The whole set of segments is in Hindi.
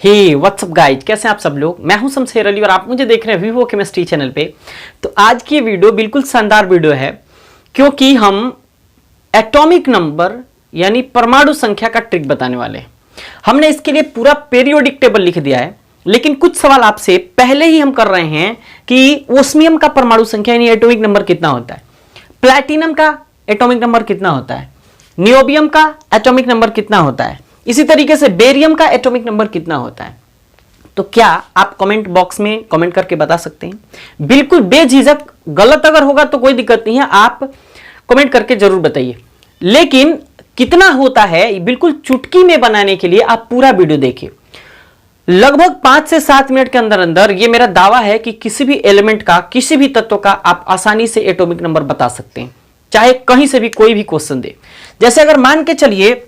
हे व्हाट्सअप गाइज, कैसे हैं आप सब लोग। मैं हूं शमशेर अली और आप मुझे देख रहे हैं विवो केमिस्ट्री चैनल पे। तो आज की वीडियो बिल्कुल शानदार वीडियो है क्योंकि हम एटॉमिक नंबर यानी परमाणु संख्या का ट्रिक बताने वाले हैं। हमने इसके लिए पूरा पीरियोडिक टेबल लिख दिया है, लेकिन कुछ सवाल आपसे पहले ही हम कर रहे हैं कि ओस्मियम का परमाणु संख्या यानी एटॉमिक नंबर कितना होता है, प्लैटिनम का एटॉमिक नंबर कितना होता है, नियोबियम का एटॉमिक नंबर कितना होता है, इसी तरीके से बेरियम का एटॉमिक नंबर कितना होता है। तो क्या आप कमेंट बॉक्स में कमेंट करके बता सकते हैं, बिल्कुल बेझिझक। गलत अगर होगा तो कोई दिक्कत नहीं है, आप कमेंट करके जरूर बताइए। लेकिन कितना होता है बिल्कुल चुटकी में बनाने के लिए आप पूरा वीडियो देखिए। लगभग 5 से 7 मिनट के अंदर अंदर ये मेरा दावा है कि किसी भी एलिमेंट का, किसी भी तत्व का आप आसानी से एटॉमिक नंबर बता सकते हैं, चाहे कहीं से भी कोई भी क्वेश्चन दे। जैसे अगर मान के चलिए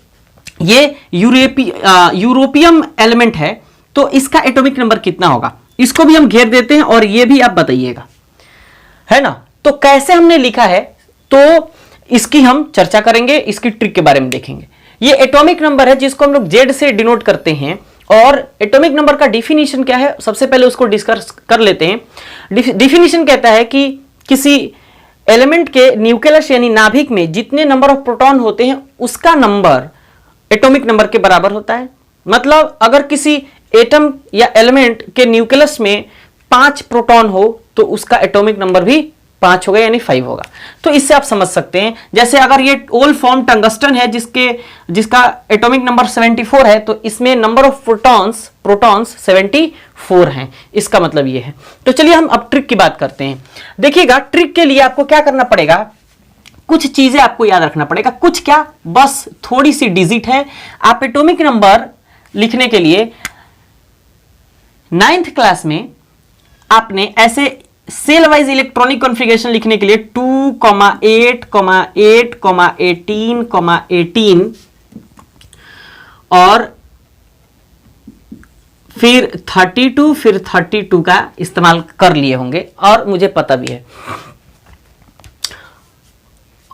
ये यूरोपियम एलिमेंट है तो इसका एटॉमिक नंबर कितना होगा, इसको भी हम घेर देते हैं और ये भी आप बताइएगा, है ना। तो कैसे हमने लिखा है तो इसकी हम चर्चा करेंगे, इसकी ट्रिक के बारे में देखेंगे। ये एटॉमिक नंबर है जिसको हम लोग जेड से डिनोट करते हैं। और एटॉमिक नंबर का डिफिनीशन क्या है, सबसे पहले उसको डिस्कस कर लेते हैं। डिफिनीशन कहता है कि किसी एलिमेंट के न्यूक्लियस यानी नाभिक में जितने नंबर ऑफ प्रोटॉन होते हैं उसका नंबर एटॉमिक नंबर के बराबर होता है। मतलब अगर किसी एटम या एलिमेंट के न्यूक्लियस में 5 प्रोटॉन हो तो उसका एटॉमिक नंबर भी 5 होगा यानी 5 होगा। तो इससे आप समझ सकते हैं, जैसे अगर ये ओल फॉर्म टंगस्टन है जिसका एटॉमिक नंबर 74 है तो इसमें नंबर ऑफ प्रोटॉन्स 74 हैं। इसका मतलब ये है। तो चलिए हम अब ट्रिक की बात करते हैं। देखिएगा, ट्रिक के लिए आपको क्या करना पड़ेगा, कुछ चीजें आपको याद रखना पड़ेगा। कुछ क्या, बस थोड़ी सी डिजिट है। आप एटॉमिक नंबर लिखने के लिए 9th क्लास में आपने ऐसे सेल वाइज इलेक्ट्रॉनिक कॉन्फ़िगरेशन लिखने के लिए 2,8,8,18,18 और फिर 32 का इस्तेमाल कर लिए होंगे और मुझे पता भी है।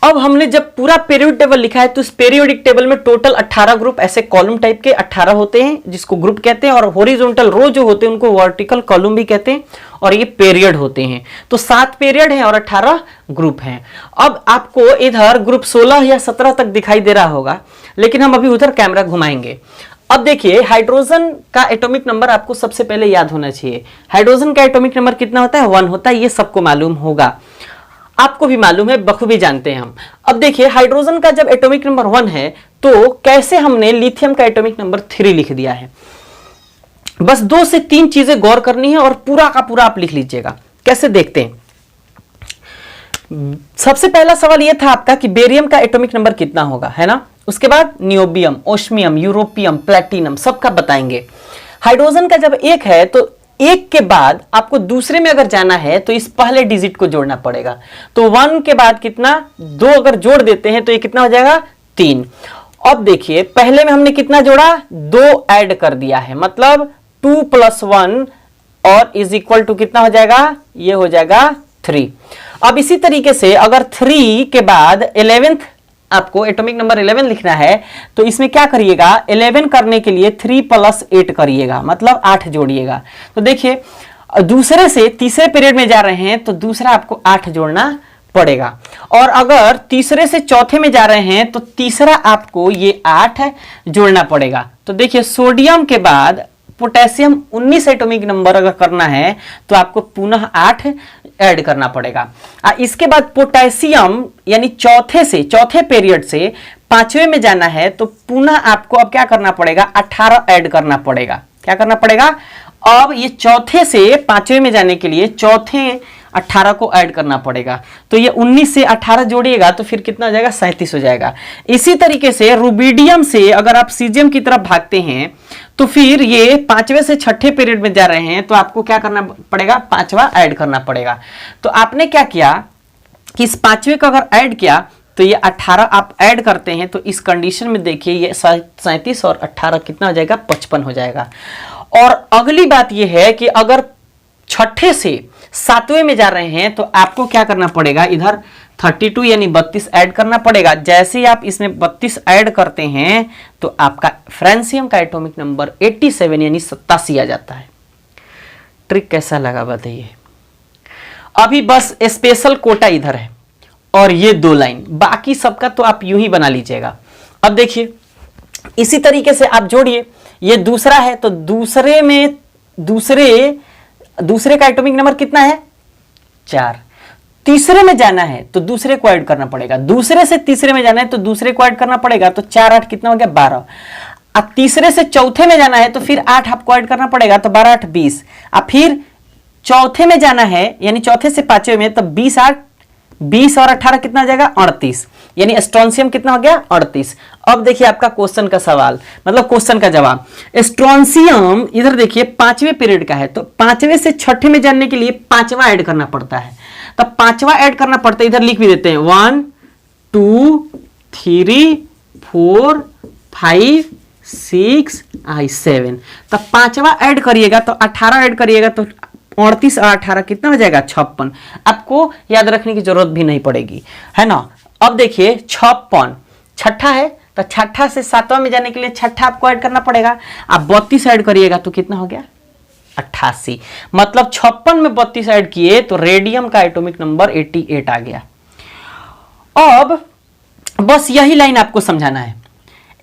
अब हमने जब पूरा पीरियोडिक टेबल लिखा है तो इस पीरियोडिक टेबल में टोटल 18 ग्रुप ऐसे कॉलम टाइप के 18 होते हैं जिसको ग्रुप कहते हैं, और हॉरिजॉन्टल रो जो होते हैं उनको वर्टिकल कॉलम भी कहते हैं, और ये पीरियड होते हैं। तो 7 पीरियड हैं और 18 ग्रुप हैं। अब आपको इधर ग्रुप 16 या 17 तक दिखाई दे रहा होगा, लेकिन हम अभी उधर कैमरा घुमाएंगे। अब देखिए, हाइड्रोजन का एटॉमिक नंबर आपको सबसे पहले याद होना चाहिए। हाइड्रोजन का एटॉमिक नंबर कितना होता है, 1 होता है। ये सबको मालूम होगा, आपको भी मालूम है, बखूबी जानते हैं हम। अब देखिए, हाइड्रोजन का जब एटॉमिक नंबर 1 है तो कैसे हमने लिथियम का एटॉमिक नंबर 3 लिख दिया है। बस 2 से 3 चीजें गौर करनी है और पूरा का पूरा आप लिख लीजिएगा। कैसे देखते हैं। सबसे पहला सवाल यह था आपका कि बेरियम का एटॉमिक नंबर कितना होगा, है ना। उसके बाद नियोबियम, ओस्मियम, यूरोपियम, प्लैटिनम सबका बताएंगे। हाइड्रोजन का जब 1 है तो 1 के बाद आपको दूसरे में अगर जाना है तो इस पहले डिजिट को जोड़ना पड़ेगा। तो 1 के बाद कितना, 2 अगर जोड़ देते हैं तो ये कितना हो जाएगा, 3। अब देखिए, पहले में हमने कितना जोड़ा, 2 ऐड कर दिया है, मतलब 2 + 1 और इज इक्वल टू कितना हो जाएगा, ये हो जाएगा 3। अब इसी तरीके से अगर 3 के बाद 11th आपको एटॉमिक नंबर 11 लिखना है तो इसमें क्या करिएगा, 11 करने के लिए 3 + 8 करिएगा, मतलब 8 जोड़िएगा। तो देखिए, दूसरे से तीसरे पीरियड में जा रहे हैं तो दूसरा आपको 8 जोड़ना पड़ेगा, और अगर तीसरे से चौथे में जा रहे हैं तो तीसरा आपको ये 8 जोड़ना पड़ेगा। तो देखिए, सोडियम के बाद पोटेशियम 19 एटॉमिक नंबर अगर करना है तो आपको पुनः 8 ऐड करना पड़ेगा। इसके बाद पोटेशियम यानी चौथे पीरियड से 5वें में जाना है तो पुनः आपको अब क्या करना पड़ेगा, 18 ऐड करना पड़ेगा। क्या करना पड़ेगा, अब ये चौथे से 5वें में जाने के लिए चौथे 18 को ऐड करना पड़ेगा। तो ये 19 से 18 जोड़िएगा तो फिर कितना हो जाएगा, 37 हो जाएगा। इसी तरीके से रुबिडियम से अगर आप सीजियम की तरफ भागते हैं तो फिर ये 5वें से 6ठे पीरियड में जा रहे हैं तो आपको क्या करना पड़ेगा, 5वां ऐड करना पड़ेगा। तो आपने क्या किया कि इस 5वें को अगर ऐड किया तो ये 18 आप ऐड करते हैं तो इस कंडीशन में देखिए ये 37 और 18 कितना हो जाएगा, 55 हो जाएगा। और अगली बात ये है कि अगर 6ठे से 7वें में जा रहे हैं तो आपको क्या करना पड़ेगा, इधर 32 यानी 32 ऐड करना पड़ेगा। जैसे ही आप इसमें 32 ऐड करते हैं तो आपका फ्रांसियम का एटॉमिक नंबर 87 यानी 87 आ जाता है। ट्रिक कैसा लगा बताइए। अभी बस स्पेशल कोटा इधर है और ये 2 लाइन, बाकी सबका तो आप यूं ही बना लीजिएगा। अब देखिए इसी तरीके से आप जोड़िए, ये दूसरा है तो दूसरे का एटॉमिक नंबर कितना है 4। तीसरे में जाना है तो दूसरे को ऐड करना पड़ेगा, दूसरे से तीसरे में जाना है तो दूसरे को ऐड करना पड़ेगा, तो 4 8 कितना हो गया 12। अब तीसरे से चौथे में जाना है तो फिर 8 आपको ऐड करना पड़ेगा, तो 12 8 20। अब फिर चौथे में जाना है यानी चौथे से पांचवें में, तो 20 8 20 और 18 कितना आ जाएगा 38, यानी स्ट्रोंसियम कितना हो गया 38। अब देखिए आपका क्वेश्चन का सवाल, मतलब क्वेश्चन का जवाब। स्ट्रोंसियम इधर देखिए 5वें पीरियड का है, तो 5वें से 6ठे में जाने के लिए 5वां ऐड करना पड़ता है, तब 5वां ऐड करना पड़ता है। इधर लिख भी देते हैं 1 2 3 4 5 6 7, तब 5वां ऐड करिएगा तो 18 ऐड करिएगा तो 38 और 18 कितना हो जाएगा 56। आपको याद रखने की जरूरत भी नहीं पड़ेगी, है ना। अब देखिए 56 छठा है, तो छठा से 7वां में जाने के लिए छठा आपको ऐड करना पड़ेगा। आप 32 ऐड करिएगा तो कितना हो गया 88, मतलब 56 में 32 ऐड किए तो रेडियम का एटॉमिक नंबर 88 आ गया। अब बस यही लाइन आपको समझाना है।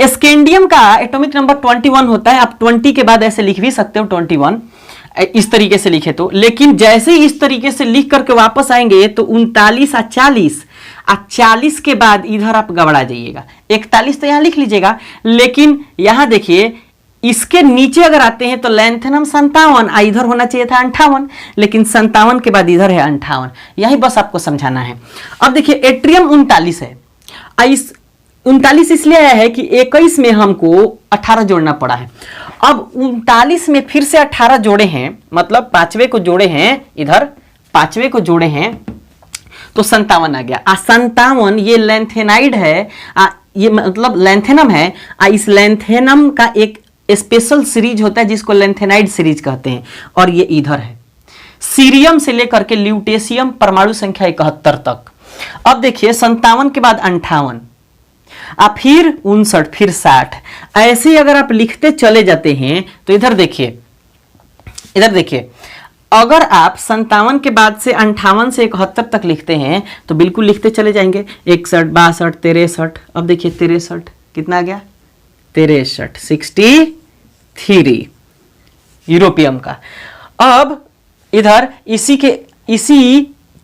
स्कैंडियम का एटॉमिक नंबर 21 होता है, आप 20 के बाद ऐसे लिख भी सकते हो 21, इस तरीके से लिखे तो, लेकिन जैसे ही इस तरीके से लिख करके वापस आएंगे तो 39 और 40 के बाद इधर आप गबड़ा जाइएगा। 41 तो यहां लिख लीजिएगा, लेकिन यहां देखिए इसके नीचे अगर आते हैं तो लैंथेनम 57, इधर होना चाहिए था 58, लेकिन 57 के बाद इधर है 58। यही बस आपको समझाना है। अब देखिए एट्रियम 39 है, 39 इसलिए आया है कि 21 में हमको 18 जोड़ना पड़ा है। अब 39 में फिर से 18 जोड़े हैं, मतलब 5वें को जोड़े हैं, इधर 5वें को जोड़े हैं तो 57 आ गया। 57 ये लैंथेनाइड है, ये मतलब लैंथेनम है। इस लैंथेनम का एक स्पेशल सीरीज होता है जिसको लैंथेनाइड सीरीज कहते हैं, और ये इधर है। सीरियम से लेकर के ल्यूटेशियम परमाणु संख्या 71 तक। अब देखिए 57 के बाद 58, फिर 59, फिर 60, ऐसे ही अगर आप लिखते चले जाते हैं तो इधर देखिए अगर आप 57 के बाद से 58 से 71 तक लिखते हैं तो बिल्कुल लिखते चले जाएंगे 61 62 63। अब देखिए 63 कितना आ गया 63 63 यूरोपियम का। अब इधर इसी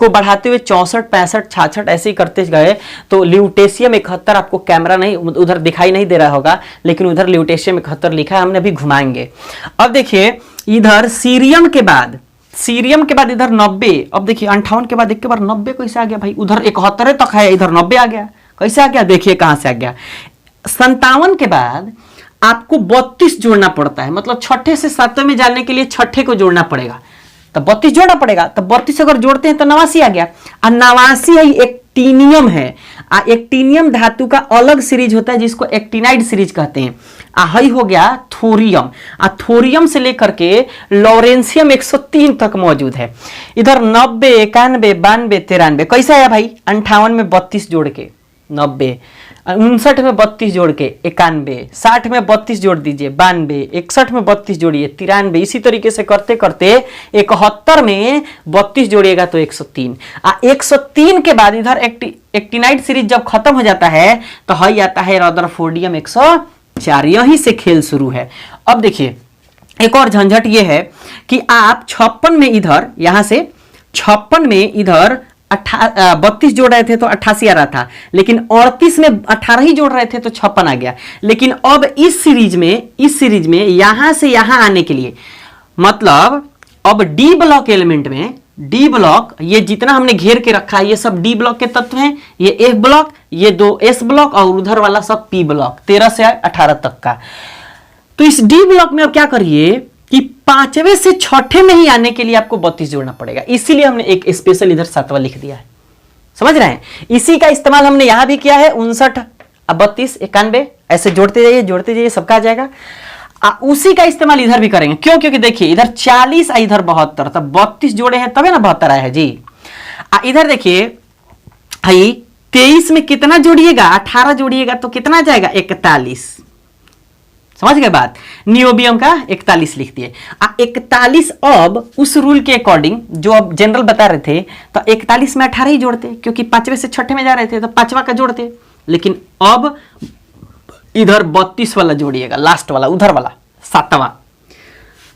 को बढ़ाते हुए 64 65 66 ऐसे ही करते गए तो ल्यूटेशियम 71, आपको कैमरा नहीं उधर दिखाई नहीं दे रहा होगा, लेकिन उधर ल्यूटेशियम 71 लिखा है, हमने अभी घुमाएंगे। अब देखिए इधर सीरियम के बाद इधर 90। अब देखिए 58 के बाद एक के बार 90 कैसे आ गया भाई, उधर 71 तक है, इधर 90 आ गया, कैसे आ गया देखिए कहां से आ गया। 57 के बाद आपको 32 जोड़ना पड़ता है, मतलब छठे से 7वें में जाने के लिए छठे को जोड़ना पड़ेगा, तब 32 जोड़ना पड़ेगा। तब 32 अगर जोड़ते हैं तो 89 आ गया। 89 एक्टिनियम है। एक्टिनियम धातु का अलग सीरीज होता है जिसको एक्टिनाइड सीरीज कहते हैं। हई हो गया थोरियम। थोरियम से लेकर के लॉरेंसियम 103 तक मौजूद है। इधर 90 91 92 93 कैसा आया भाई 58 में 32 जोड़ के 90, 59 में 32 जोड़ के 91, 60 में 32 जोड़ दीजिए 92, 61 में 32 जोड़िए 93, इसी तरीके से करते करते 71 में 32 जोड़िएगा तो 103। 103 के बाद इधर एक्टिनाइड सीरीज जब खत्म हो जाता है तो हई आता है रदरफोर्डियम 104। यहीं से खेल शुरू है। अब देखिए एक और झंझट ये है कि आप 56 में इधर यहां से 56 में इधर 32 जोड़ रहे थे तो 88 आ रहा था, लेकिन 38 में 18 ही जोड़ रहे थे तो 56 आ गया। लेकिन अब इस सीरीज में यहां से यहां आने के लिए, मतलब अब डी ब्लॉक एलिमेंट में, डी ब्लॉक ये जितना हमने घेर के रखा है ये सब डी ब्लॉक के तत्व हैं, ये एफ ब्लॉक, ये 2 एस ब्लॉक और उधर वाला सब पी ब्लॉक 13 से 18 तक का। तो इस डी ब्लॉक में अब क्या करिए कि 5वें से 6ठे में ही आने के लिए आपको 32 जोड़ना पड़ेगा, इसीलिए हमने एक स्पेशल इधर 7वां लिख दिया है। समझ रहे हैं? इसी का इस्तेमाल हमने यहां भी किया है। 59 32 91 ऐसे जोड़ते जाइए सबका आ जाएगा। उसी का इस्तेमाल इधर भी करेंगे। क्यों? क्योंकि देखिए इधर 40 इधर 72, तब 32 जोड़े हैं तबे ना 72 आया है जी। इधर देखिए भाई 23 में कितना जोड़िएगा, 18 जोड़िएगा तो कितना जाएगा, 41। समझ गए बात। नियोबियम का 41 लिख दिए। 41 अब उस रूल के अकॉर्डिंग जो अब जनरल बता रहे थे, तो 41 में 18 ही जोड़ते, क्योंकि 5वें से 6ठे में जा रहे थे तो 5वां का जोड़ते। लेकिन अब इधर 32 वाला जोड़िएगा, लास्ट वाला, उधर वाला 7वां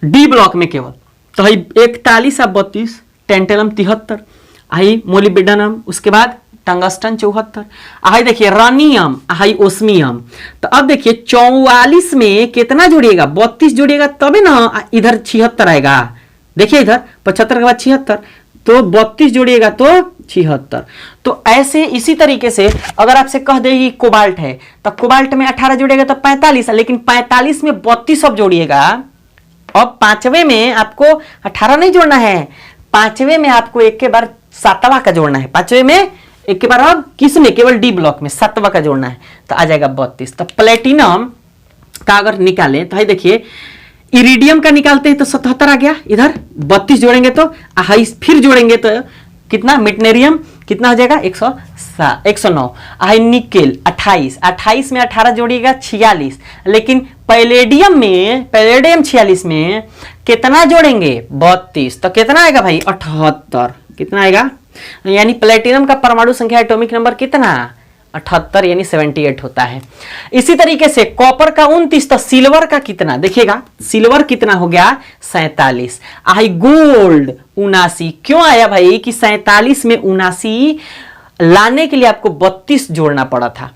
डी ब्लॉक में केवल। तो भाई 41 अब 32, टेंटेलम 73, आई मोलिब्डेनम, उसके बाद टंगस्टन 74, आई देखिए रानियम, आई ओस्मियम। तो अब देखिए 44 में कितना जोड़िएगा, 32 जोड़िएगा तभी ना इधर 76 आएगा। देखिए इधर 75 के बाद 76, तो 32 जोड़िएगा तो 76। तो ऐसे इसी तरीके से अगर आपसे कह दे कि कोबाल्ट है, तो कोबाल्ट में 18 जोड़िएगा तो 45, लेकिन 45 में 32 अब जोड़िएगा। अब 5वें में आपको 18 नहीं जोड़ना है, 5वें में आपको एक के बार 7वां का जोड़ना है। 5वें में एक के बार अब किस में, केवल डी ब्लॉक में 7वां का जोड़ना है, तो आ जाएगा 32। तो प्लेटिनम का अगर निकाले तो भाई देखिए इरिडियम का निकालते हैं तो 77 आ गया, इधर 32 जोड़ेंगे तो हाई, फिर जोड़ेंगे तो कितना, मिटनेरियम कितना हो जाएगा, 109। हाई निकेल 28 में 18 जोड़िएगा 46, लेकिन पैलेडियम 46 में कितना जोड़ेंगे, 32, तो कितना आएगा भाई 78। कितना आएगा, यानी प्लेटिनम का परमाणु संख्या एटॉमिक नंबर कितना, 78 यानी 78 होता है। इसी तरीके से कॉपर का 29, तो सिल्वर का कितना देखिएगा, सिल्वर कितना हो गया, 47। आई गोल्ड 79, क्यों आया भाई कि 47 में 79 लाने के लिए आपको 32 जोड़ना पड़ा था।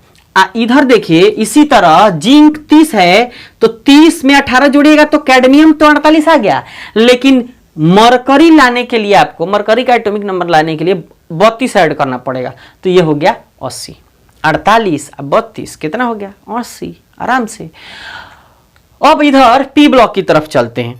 इधर देखिए इसी तरह जिंक 30 है, तो 30 में 18 जोड़िएगा तो कैडमियम तो 48 आ गया, लेकिन मरकरी लाने के लिए आपको, मरकरी का एटॉमिक नंबर लाने के लिए 32 ऐड करना पड़ेगा, तो ये हो गया 80। 48 अब 32 कितना हो गया, 80 आराम से। अब इधर पी ब्लॉक की तरफ चलते हैं।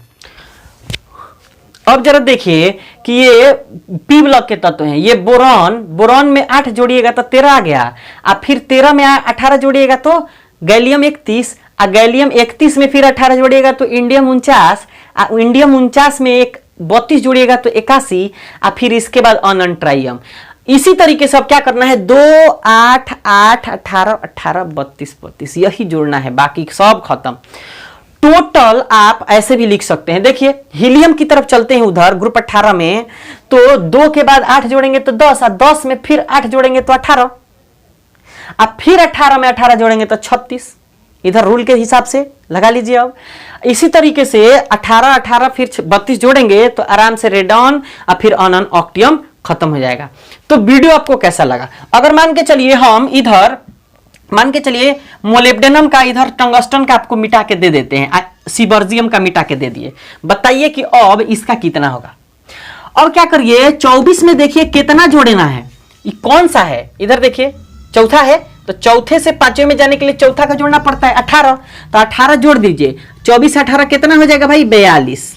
अब जरा देखिए कि ये पी ब्लॉक के तत्व हैं। ये बोरॉन में 8 जोड़िएगा तो 13 आ गया, अब फिर 13 में 18 जोड़िएगा तो गैलियम 31, गैलियम 31 में फिर 18 जोड़िएगा तो इंडियम 49, इंडियम 49 में 32 जोड़िएगा तो 81, फिर इसके बाद अनट्राइयम। इसी तरीके से अब क्या करना है, 2 8 8 18 18 32 32 यही जोड़ना है, बाकी सब खत्म। टोटल आप ऐसे भी लिख सकते हैं। देखिए हीलियम की तरफ चलते हैं, उधर ग्रुप 18 में, तो 2 के बाद 8 जोड़ेंगे तो 10, 10 में फिर 8 जोड़ेंगे तो 18, अब फिर 18 में 18 जोड़ेंगे तो 36। इधर रूल के हिसाब से लगा लीजिए। अब इसी तरीके से 18 18 फिर 32 जोड़ेंगे तो आराम से रेडॉन और फिर अनन ऑक्टियम खत्म हो जाएगा। तो वीडियो आपको कैसा लगा, अगर मान के चलिए हम इधर मान के चलिए मोलिब्डेनम का इधर टंगस्टन का आपको मिटा के दे देते हैं, सीबर्जियम का मिटा के दे दिए, बताइए कि अब इसका कितना होगा। अब क्या करिए 24 में देखिए कितना जोड़ना है, ये कौन सा है, इधर देखिए चौथा है, तो चौथे से 5वें में जाने के लिए चौथा का जोड़ना पड़ता है 18, तो 18 जोड़ दीजिए, 24 18 कितना हो जाएगा भाई 42।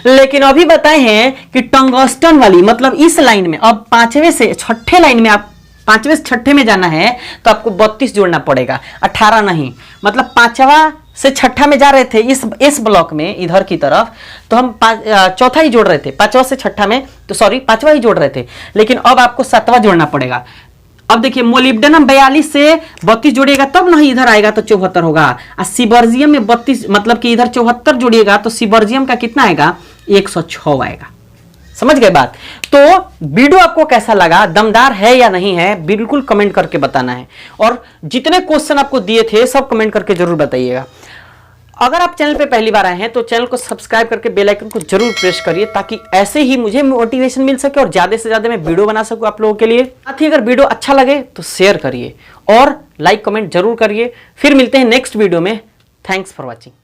लेकिन अभी बताए हैं कि टंगस्टन वाली मतलब इस लाइन में अब 5वें से 6ठे लाइन में, आप 5वें से 6ठे में जाना है तो आपको 32 जोड़ना पड़ेगा, 18 नहीं। मतलब 5वां से 6ठा में जा रहे थे इस ब्लॉक में इधर की तरफ, तो हम चौथा ही जोड़ रहे थे, 5वां से 6ठा में, तो सॉरी 5वां ही जोड़ रहे थे, लेकिन अब आपको 7वां जोड़ना पड़ेगा। अब देखिए मोलिब्डेनम 42 से 32 जोड़िएगा तब नहीं इधर आएगा तो 74 होगा, और सीबर्जियम में 32 मतलब कि इधर 74 जोड़िएगा तो सीबर्जियम का कितना आएगा 106 आएगा। समझ गए बात। तो वीडियो आपको कैसा लगा, दमदार है या नहीं है, बिल्कुल कमेंट करके बताना है, और जितने क्वेश्चन आपको दिए थे सब कमेंट करके जरूर बताइएगा। अगर आप चैनल पे पहली बार आए हैं तो चैनल को सब्सक्राइब करके बेल आइकन को जरूर प्रेस करिए, ताकि ऐसे ही मुझे मोटिवेशन मिल सके और ज्यादा से ज्यादा मैं वीडियो बना सकूं आप लोगों के लिए। साथ ही अगर वीडियो अच्छा लगे तो शेयर करिए और लाइक कमेंट जरूर करिए। फिर मिलते हैं नेक्स्ट वीडियो में। Thanks for watching.